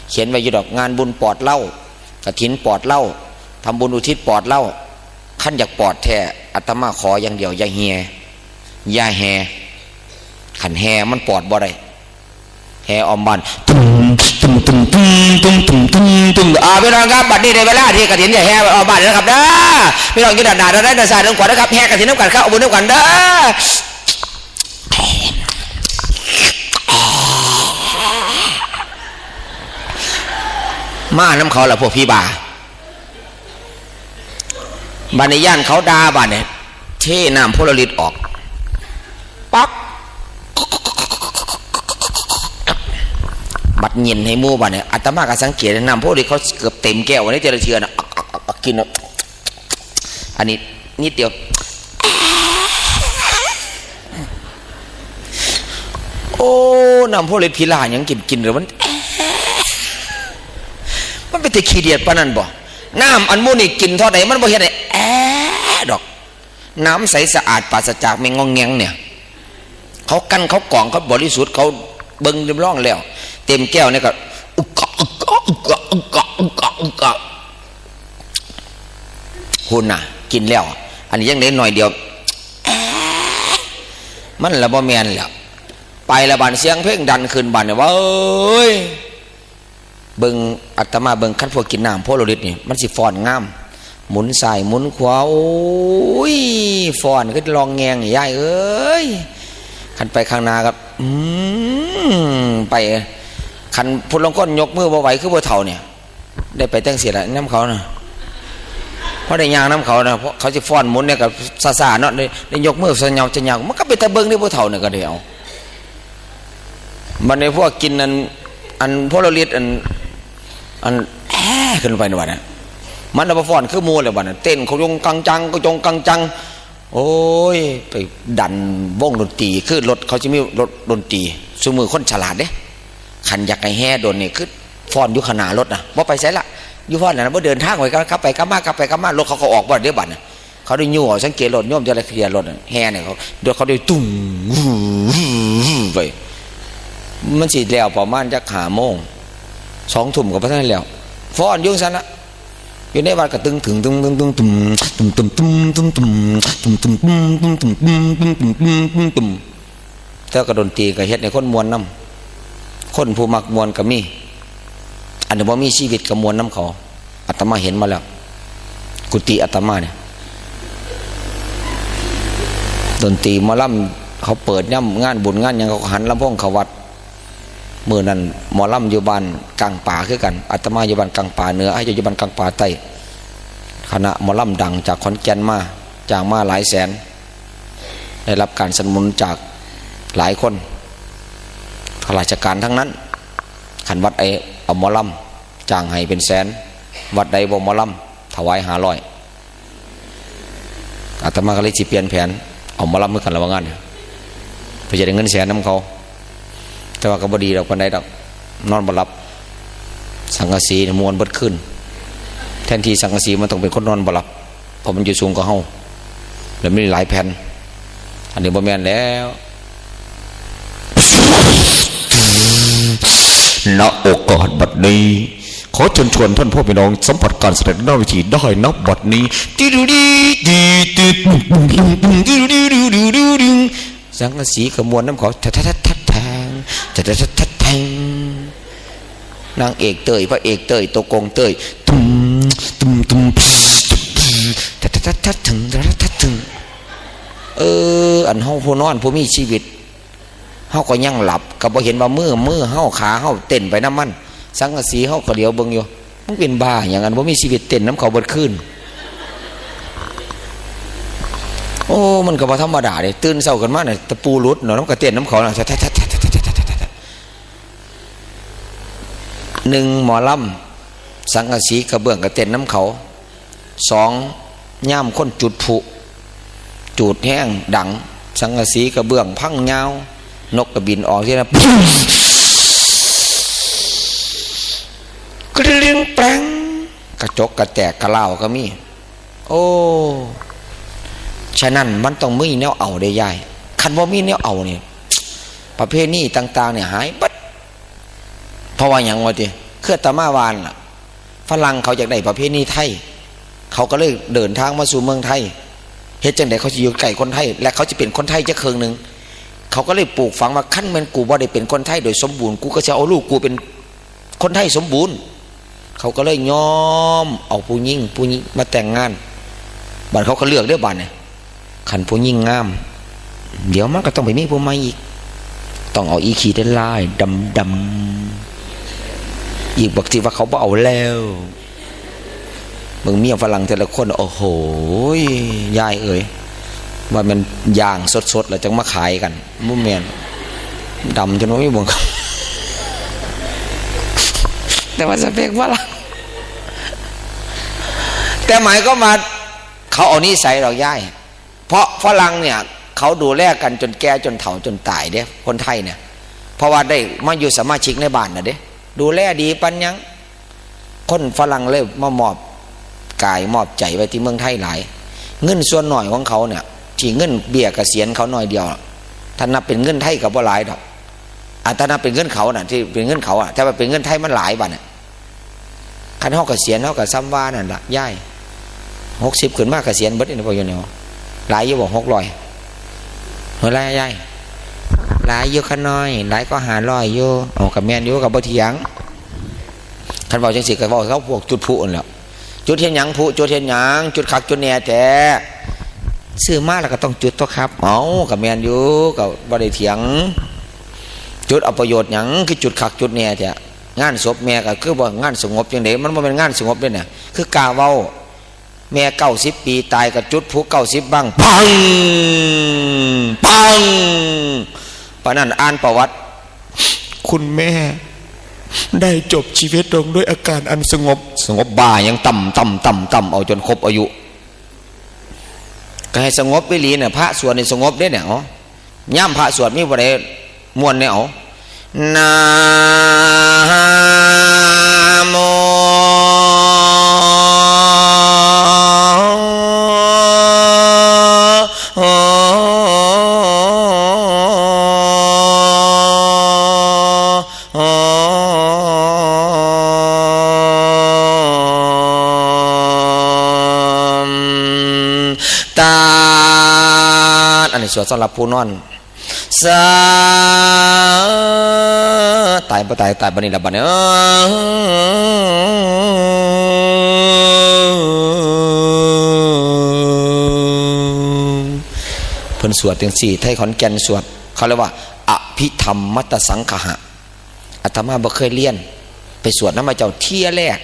เขียนไว้อยู่ดอกงานบุญปอดเหล้ากระถินปอดเหล้าทำบุญอุทิศปอดเหล้าขั้นอยากปอดแท้อาตมาขออย่างเดียวอย่าเฮียอย่าแห่ขันแห่มันปอดบ่ได้แห่ออมบ้านตุ้มพี่น้องครับบัดนี้ในเวลาที่กฐินจะแห่ออมบ้านนะครับเด้อพี่น้องกินด่าเราได้ด่าสายน้ำขวัญนะครับแห่กฐินน้ำกันเข้าบุญน้ำกันเด้อมาน้ำเขาแหละพวกพี่บาบานในย่านเขาดาบานเนี่ยเทน้ำโพลาริสออกปักบัดเย็นให้มู่บานเนี่ยอาตมาก็สังเกตน้ำโพลาริสเขาเกือบเต็มแก้ววันนี้เจริญเชือนะกินอันนี้นิดเดียวโอ้น้ำโพลาริสพิลายังกินหรือมันเป็นแต่ขี้เดียดปะนั่นบ่น้ำอันมูนี่กินเท่าไหร่มันบ่เห็นไอ้ดอกน้ำใสสะอาดปราศจากแมงงองแงงเนี่ยเขากันเขากล่องเขาบริสุทธิ์เขาเบิ่งริมร่องแล้วเต็มแก้วเนี่ยก็อุกะคุณน่ะกินแล้วอันนี้ยังเล็กหน่อยเดียวมันละบ่แมนแล้วไปละบานเสียงเพลงดันขึ้นบานเนี่ยว่าเอ้ยเบิ่งอาตมาเบิ่งขั้นพวกกินน้ำโพลาริสนี่มันสิฟอนงามหมุนซ้ายหมุนขวาโอ้ยฟอนขึ้นลองแงงใหญ่เอ้ยขันไปข้างหน้าครับไปขันพลงก้นยกมือบ่ไหวคือบ่เท่าเนี่ยได้ไปตั้งเสียละน้ำเขานะเพราะได้ยางน้ำเขานะเพราะเขาจะฟอนหมุนเนี่ยกับซาๆเนาะได้ยกมือสัญญาจะยาวมันก็ไปตะเบิ่งได้บ่เท่าเนี่ยก็เดียวมันในพวกกินอันโพลาริสอันขึ้นไปในวันนั้นมันเอาไปฟ้อนคือมูเลยวันนั้นเต้นเขายงกังจังก็จงกังจังโอ้ยไปดันวงดนตรีคือรถเขาจะมีรถดนตรีซูมือคนฉลาดเด้ขันอยากไอ้แห่โดนนี่คือฟ้อนอยู่ขนารถนะว่าไปใส่ละอยู่ฟ้อนนะว่าเดินทางไปครับไปกลับมารถเขาออกบ่เดี๋ยวบัตรเขาได้ยั่วสังเกตรถโยมจะอะไรเคลียร์รถแห่เนี่ยเขาได้ตุ้งไปมันสิแล้วประมาณจะขาโมง2 ทุ่มกับพระท่านแล้วฟ้อนยุ่งซะนะอยู่ในวัดก็ตึงแต่ก็ดนตรีก็เฮ็ดในคนมวนน้ำคนผู้มักมวนก็มีอันนี้ว่ามีชีวิตกับมวนน้ำเขาอาตมาเห็นมาแล้วกุฏิอาตมาเนี่ยดนตรีมาล่ำเขาเปิดย่ำงานบุญงานยังเขาหันลำโพงเขาวัดเมื่อนั้นหมอลำอยู่บ้านกลางป่าคือกันอาตมาอยู่บ้านกลางป่าเหนืออยู่บ้านกลางป่าใต้คณะหมอลำดังจากขอนแก่นมาจากมาหลายแสนได้รับการสนับสนุนจากหลายคนข้าราชการทั้งนั้นขันวัดเอาหมอลำจ้างให้เป็นแสนวัดใดบ่หมอลำถวาย500อาตมาก็เลยสิเปลี่ยนแผนเอาหมอลำเมื่อกันระวังงานเพื่อจะได้เงินแสนน้ำเขาแต่ว่าก็บดีดอกคนใดดอกนอนบ่หลับสังกะสีมวนเบิดขึ้นแทนที่สังกะสีมันต้องเป็นคนนอนบ่หลับ เพราะมันอยู่สูงกว่าเฮาแล้วมีหลายแผ่นอันนี้บ่แม่นแล้วณโอกาสบัดนี้ขอเชิญชวนท่านพ่อพี่น้องสัมผัสการแสดงหน้าเวทีได้นับบัดนี้สังกะสีขมวลน้ำเขาทัดแทงแทงนางเอกเตยพระเอกเตยตัวโกงเตยตุ้มทัดถึงอันเฮาผู้นอนผู้มีชีวิตเฮาก็ยังหลับก็บ่เห็นว่ามือเฮาขาเฮาเต้นไปน้ำมันสังกะสีเฮาก็เดี๋ยวเบิ่งอยู่มันเป็นบ้าอย่างนั้นบ่มีชีวิตเต้นน้ำเขาเบิดคืนโอ้มันก็บ่ธรรมดาเด้ตื่นเช้าขึ้นมาน่ะตะปูหลุดเนาะน้ำก็เต้นน้ำเขาน่ะหนึ่งหมอลำสังกะสีกระเบื้องก็เต้นน้ำเขาสองย่ามคนจุดผุจูดแห้งดังสังกะสีกระเบื้องพังยาวนกกระบินออกที่นั่นกระเลียงแปลงกระจกกระแตกกระเล่าก็มีโอ้ฉะนั้นมันต้องมีแนวเอาได้ยายคันว่ามีแนวเอาเนี่ยประเภทนี้ต่างๆเนี่ยหายบัดเพราะว่าอย่างว่าดิเครือตะมาวานล่ะฝรั่งเขาอยากได้ประเภทนี้ไทยเขาก็เลยเดินทางมาสู่เมืองไทยเฮ็ดจังได๋เขาจะอยู่ใกล้คนไทยและเขาจะเป็นคนไทยจะเคืองนึงเขาก็เลยปลูกฝังว่าขั้นแม่นกูบ่ได้เป็นคนไทยโดยสมบูรณ์กูก็จะเอาลูกกูเป็นคนไทยสมบูรณ์เขาก็เลยยอมเอาผู้หญิงมาแต่งงานบัดเขาก็เลือกเด้อบัดเนี่ยคันผู้หญิงงามเดี๋ยวมันก็ต้องไปมีผู้ใหม่อีกต้องเอาอีขีดลายดำอีกบักสิว่าเขาบ่เอาแล้วมึงเมียฝรั่งแต่ละคนโอ้โหยายเอ๋ยว่ามันย่างสดๆแล้วจังมาขายกันมุ่งแมนดำจนว่าไม่บ่งแต่ว่าสเปกฝรั่งแต่หมายก็มาเขาเอานิสัยเราย่ายเพราะฝรั่งเนี่ยเขาดูแลกันจนแก่จนเฒ่าจนตายเด้คนไทยเนี่ยเพราะว่าได้มาอยู่สมาชิกในบ้านน่ะเด้ดูแลดีปันยังคนฝรั่งเลยมามอบกายมอบใจไว้ที่เมืองไทยหลายเงินส่วนหน่อยของเขาเนี่ยที่เงินเบี้ยเกษียณเขาหน่อยเดียวถ้านับเป็นเงินไทยกับว่าหลายดอกถ้านับเป็นเงินเขาน่ะที่เป็นเงินเขาถ้าเป็นเงินไทยมันหลายบาทเนี่ยคันเฮาเกษียณเฮาก็ซ้ำว่านั่นล่ะย่าย60ขึ้นมาเกษียณเบิดนี่บ่อยู่แนวหลายอยู่บ่600เท่าไรย่ายหลายอยู่คันน้อยหลายก็500อยู่เอากับแม่นอยู่กับบ่เถียงคันเว้าจังซี่ก็เว้าเขาพวกจุดผุนั่นแหละจุดเทียนหยังผุจุดเทียนหยังจุดคักจุดแหน่แท้ซื้อมาแล้วก็ต้องจุดตัวครับเอากับแมนอยู่กับบ่ได้เถียงจุดเอาประโยชน์หยังคือจุดคักจุดแหน่แท้งานศพแม่ก็คือว่างานสงบจังได๋มันบ่แม่นงานสงบเด้เนี่ยคือกาเว้าแม่90ปีตายก็จุดผุ90บังปังปานนั้นอ่านประวัติคุณแม่ได้จบชีวิตลงด้วยอาการอันสงบบ่ายังต่ำเอาจนครบอายุก็ให้สงบไปหลีเนี่ยพระสวดในสงบได้เนี่ยย่ำพระสวดมีบ่ได้มวนเนี่ยนะโมอันนี้สวดสำหรับผู้นอนสาตายบ่ตายบัดนี้ละบัดนี้เพิ่นสวดจังซี่ไทยขอนแก่นสวดเขาเรียกว่าอภิธรรมมัตตสังคหะอาตมาบ่เคยเรียนไปสวดนำมาเจ้าเที่ยแรก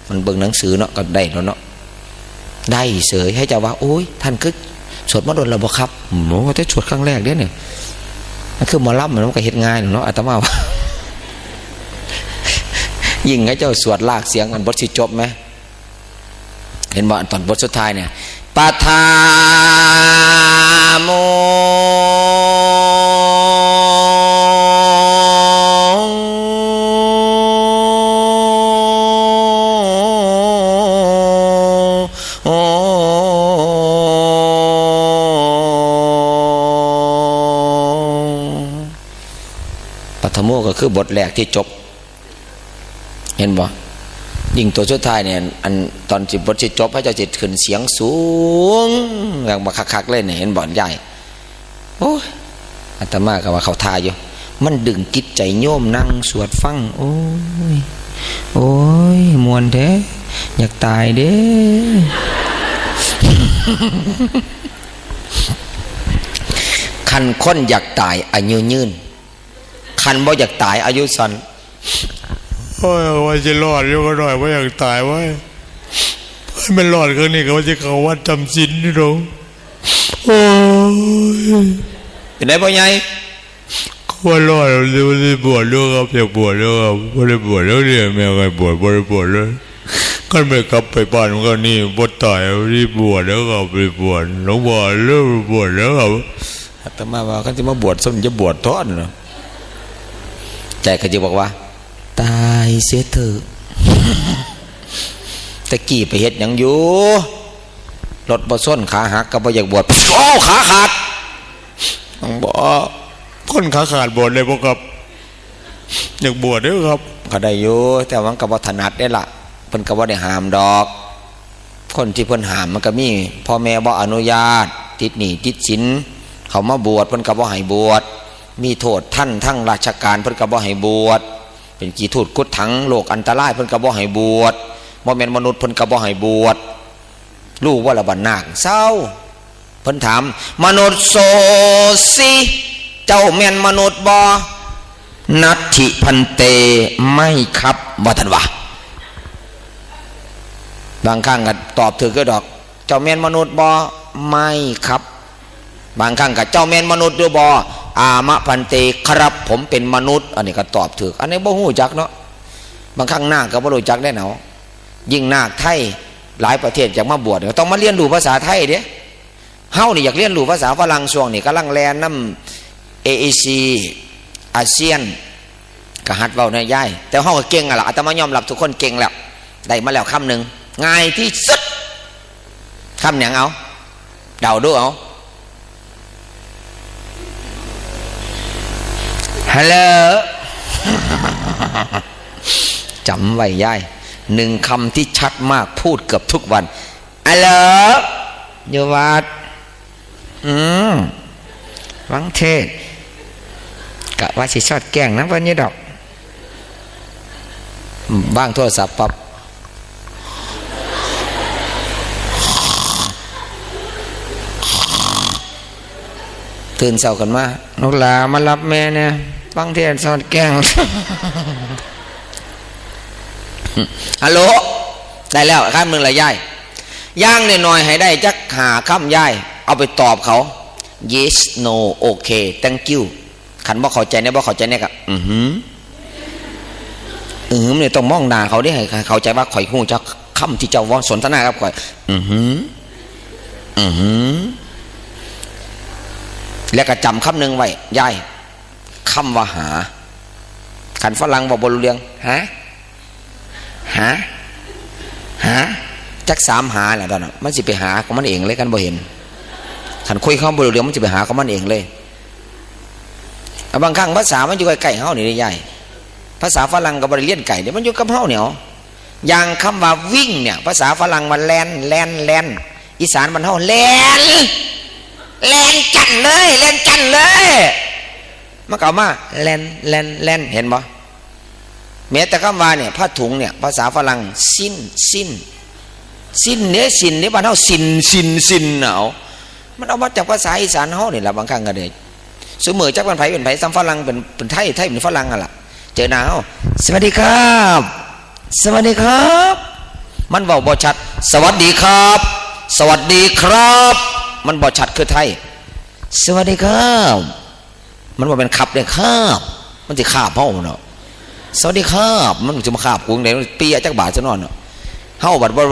มันเบิ่งหนังสือเนาะก็ได้แล้วเนาะได้เสยให้เจ้าว่าโอ้ยท่านคือสวดมาโดนแล้วบ่ครับโอ้แต่สวดครั้งแรกเด้อเนี่ยมันคือหมอลำมันก็เฮ็ดง่ายเนาะอาตมาว่ายิ่งให้เจ้าสวดลากเสียงกันบทสิจบไหมเห็นบ่ตอนบทสุดท้ายเนี่ยปะทาโมโ คือบทแรกที่จบเห็นบ่ยิ่งตัวสุดท้ายเนี่ยอันตอนที่บทที่จบพระเจ้าจิตขึ้นเสียงสูงอย่างมาคักๆเลยเนี่ยเห็นบ่ใหญ่โอ้ยอาตมาก็ว่าเขาทาอยู่มันดึงจิตใจโยมนั่งสวดฟังโอ้ยโอ้ยมวนแท้อยากตายเด้คันคนอยากตายอายุยืนคันบ่อยากตายอายุสั้นโอ้ยว่าจะรอดอยู่ก็หน่อยว่าอยากตายไว้ให้มันรอดครั้งนี้ก็ว่าจะเข้าวัดจำศีลนี่หรอโอ้ยเป็นไงพ่อใหญ่ว่ารอดเดี๋ยวจะบวชด้วยครับอยากบวชด้วยครับไม่ได้บวชแล้วเนี่ยแม่ไงบวชไม่ได้บวชเลยก็ไม่กลับไปบ้านก็นี่บวชตายรีบบวชแล้วครับไปบวชหลวงพ่อเลิกบวชแล้วครับอาตมาว่าเขาจะมาบวชส้นจะบวชทอดเนาะใจเขาจะบอกว่าตายเสียเถอะตะกี้ไปเฮ็ดหยังอยู่รถบ่ส้นขาหักก็บ่อยากบวชโอ้ขาขาดต้องบอกคนขาขาดบวชเลยบ่ครับอยากบวชด้วยครับเขาได้อยู่แต่ว่าก็บ่ถนัดได้ล่ะเพิ่นก็บ่ได้ห้ามดอกคนที่เพิ่นห้ามมันก็มีพ่อแม่บ่อนุญาตติดหนี้ติดสินเขามาบวชเพิ่นก็บ่ให้บวชมีโทษท่านทั้งราชการเพิ่นก็บ่ให้บวชเป็นกี่ทูตกุดถังโลกอันตรายเพิ่นก็บ่ให้บวชบ่แม่นมนุษย์เพิ่นก็บ่ให้บวชรู้ว่าละบัดนาคเศร้าเพิ่นถามมนุษย์โสสิเจ้าแม่นมนุษย์บ่นัตถิพันเตไม่ครับบ่ทันว่าบางครั้งก็ตอบถือก็ดอกเจ้าแม่นมนุษย์บ่ไม่ครับบางครั้งก็เจ้าแม่นมนุษย์หรือบ่อามะพันเตครับผมเป็นมนุษย์อันนี้ก็ตอบถืออันนี้บ่ฮู้จักเนาะบางครั้งนาคก็บ่รู้จักได้เนาะยิ่งนาคไทยหลายประเทศอยากมาบวชต้องมาเรียนรู้ภาษาไทยเด้เฮานี่อยากเรียนรู้ภาษาฝรั่งช่วงนี้กำลังแลนน้ำ AAC อาเซียนก็หัดเว้าในย่ายแต่เฮาก็เก่งอ่ะล่ะอาตมายอมรับทุกคนเก่งแล้วได้มาแล้วคำหนึ่งง่ายที่สุดคำหยังเอาเดาดูเอาฮัลโหลจำไว้ย่ายหนึ่งคำที่ชัดมากพูดเกือบทุกวันฮัลโหลโยวัดวังเทศกะว่าสิชอดแกล้งนะวันนี้ดอกบ้างโทรศัพท์ปั๊บตื่นเช้ากันมาลูกหลานมารับแม่เนี่ยบางเทศชอดแกล้งฮัลโหลได้แล้วข้ามหนึ่งละย่ายย่างหน่อยให้ได้จักหาข้ามย่ายเอาไปตอบเขา yes no okay thank you ขันบ่เข้าใจเนี่ยบ่เข้าใจเนี่ยกับเนี่ยต้องมองหน้าเขาได้ให้เข้าใจว่าข่อยฮู้จักคำที่เจ้าว่าสนทนากับข่อยแล้วก็จำคำหนึ่งไว้ย่ายคำว่าหาขันฝรั่งบอกบรู้เรื่องหาจักสามหาแหละตอนนั้นมันสิไปหาของมันเองเลยกันบ่เห็นขันคุยเข้าบรู้เรื่องมันจะไปหาของมันเองเลยบางครั้งภาษามันอยู่ใกล้ๆเฮานี่ได้ย่ายภาษาฝรั่งกับบริเลียนไก่เนี่ยมันอยู่กับเฮาเนี่ยอย่างคำว่าวิ่งเนี่ยภาษาฝรั่งมันแลนอีสานมันเฮาแลนจันเลยมันก็มาแลนเห็นบ่แม้แต่คำว่าเนี่ยผ้าถุงเนี่ยภาษาฝรั่งสิ้นเนี่ยสิ้นนี่บ้านเฮาสิ้นเนาะมันเอามาจากภาษาอีสานเฮานี่แหละบางครั้งก็ได้สมมติจักเป็นไผซ้ำฝรั่งเป็นไทยเป็นฝรั่งอ่ะล่ะเจอหน้าเฮาสวัสดีครับมันบอกบ่ชัดสวัสดีครับมันบ่ชัดคือไทยสวัสดีครับมันบ่เป็นขับเลยครับมันสิขาบเฮาเนาะสวัสดีครับมันจะมาขาบกูจังได๋เปียจักบาทซะนอนเนาะเฮาบัดบ่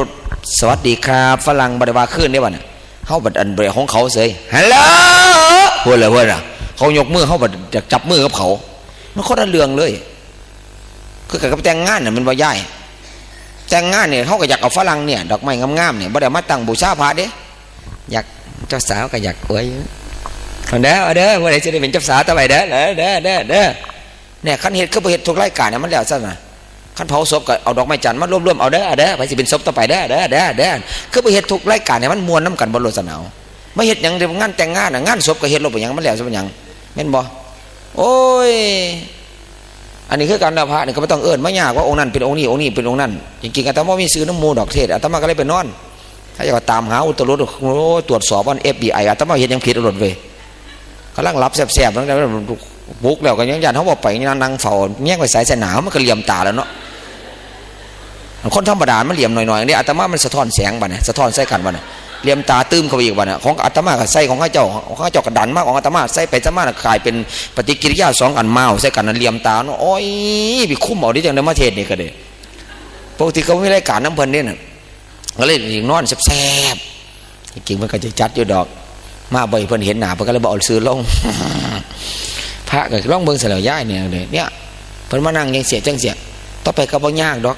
สวัสดีครับฝรั่งบ่ได้ว่าขึ้นได้บ่เนี่ยเฮาบัดอันเบรของเขาเสยฮัลโหลพูดเลยเขายกมือเฮาบัดอยากจับมือกับเขามันคนละเรื่องเลยคือกับแต่งงานน่ะมันบ่ย้ายแต่งงานเนี่ยเฮาก็อยากเอาฝรั่งเนี่ยดอกไม้งามๆเนี่ยบ่ได้มาตั้งบูชาพระเด้อยากเจ้าสาวก็อยากอวยเด้อว่าได้จะได้เป็นเจ้าสาวต่อไปเด้อ เนี่ยคันเฮ็ดคือบ่เฮ็ดทุกรายการเนี่ยมันแล้วซะน่ะคันเผาศพก็เอาดอกไม้จันทร์มารวมๆเอาเด้อไปสิเป็นศพต่อไปเด้อคือบ่เฮ็ดทุกรายการเนี่ยมันม่วนนํกันบ่โลดสนาวไม่เฮ็ดหยังเดี๋ยวงานแต่งงานน่ะงานศพก็เฮ็ดลบไปหยังมันแล้วซะเป็นหยังแม่นบ่โอ้ยอันนี้คือการละพระนี่ก็บ่ต้องเอิ้นมายากว่าองค์นั้นเป็นองค์นี้องค์นี้เป็นองค์นั้นจริงๆอาตมามีซื้อน้ำมูดอกเทศอาตมาก็เลยไปนอนถ้าอยากตามหาอุตรุดตรวจสอบว่า FBI อาตมาเฮ็ดหยังผิดอุตรุดเว้ยกำลังรับแซ่บๆแล้วบุกแล้วก็ยังยันเขาบอกไปนั่งเฝ้าแย่งไปสายสนามมันก็เหลี่ยมตาแล้วเนาะคนธรรมดามันเหลี่ยมหน่อยๆนี่อาตมามันสะท้อนแสงบ่เนี่ยสะท้อนใส่กันบ่เนี่ยเหลี่ยมตาตื้มเข้าไปอีกบ่เนี่ยของอาตมากับใส่ของข้าเจ้ากระดันมากของอาตมาใส่ไปอาตมากลายเป็นปฏิกิริยา2อันเมาใส่กันนั่นเหลี่ยมตาเนาะโอ้ยไปคุ้มเอาดิจังได้มาเทศนี่ก็ได้ปกติเขาไม่ได้การน้ำเพิ่นนี่น่ะก็เลยนอนแซ่บๆจริงๆมันก็จะจัดอยู่ดอกมาบ่อยเพิ่นเห็นหน้าเพิ่นก็เลยบ่เอาซื้อลงพระก็ร้องเบิ่งเสลย้ายเนี่ยเลยเนี่ยเพิ่นมานั่งยังเสียจังเสียต่อไปก็บ่ยากดอก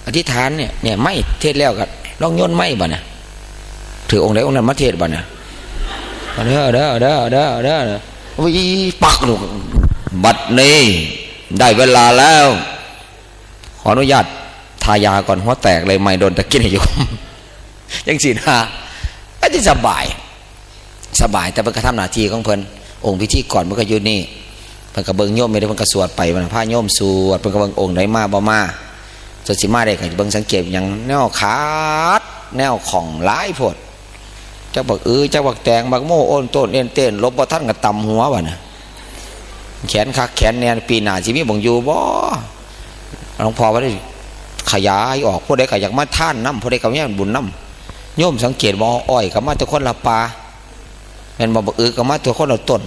อธิษฐานเนี่ยไม่เทศแล้วก็ร้องโยนไม่บ่เนี่ยถือองค์ใดองค์นั้นมาเทศบ่เนี่ยเด้อวิปักลูกบัดนี้ได้เวลาแล้วขออนุญาตทายาก่อนหัวแตกเลยไม่โดนตะกินอยู่ยังสินะก็จะสบายแต่เพิ่นก็ทำหน้าที่ของเพิ่นองค์พิธีก่อนเพิ่นก็อยู่นี่เพิ่นก็เบิ่งโยมไม่ได้เพิ่นก็สวดไปมันพาโยมสวดเพิ่นก็เบิ่งองค์ไหนมาบ่มาจนสิมาได้ก็เบิ่งสังเกตอย่างแนวขาดแนวของหลายโพดจักบักจักบักแตงบักโม่โอนต้นเอ็นเต้นลบบ่ทันก็ตำหัวบ่น่ะแขนคักแขนแน่ปีหน้าสิมีบ่งอยู่บ่หลวงพ่อว่าได้ขยายออกผู้ใดก็อยากมาท่านนำผู้ใดก็มีบุญนำโยมสังเกตบ่อ้อยก็มาแต่คนละปลาแม่นบ่บักก็มาแต่คนละต้น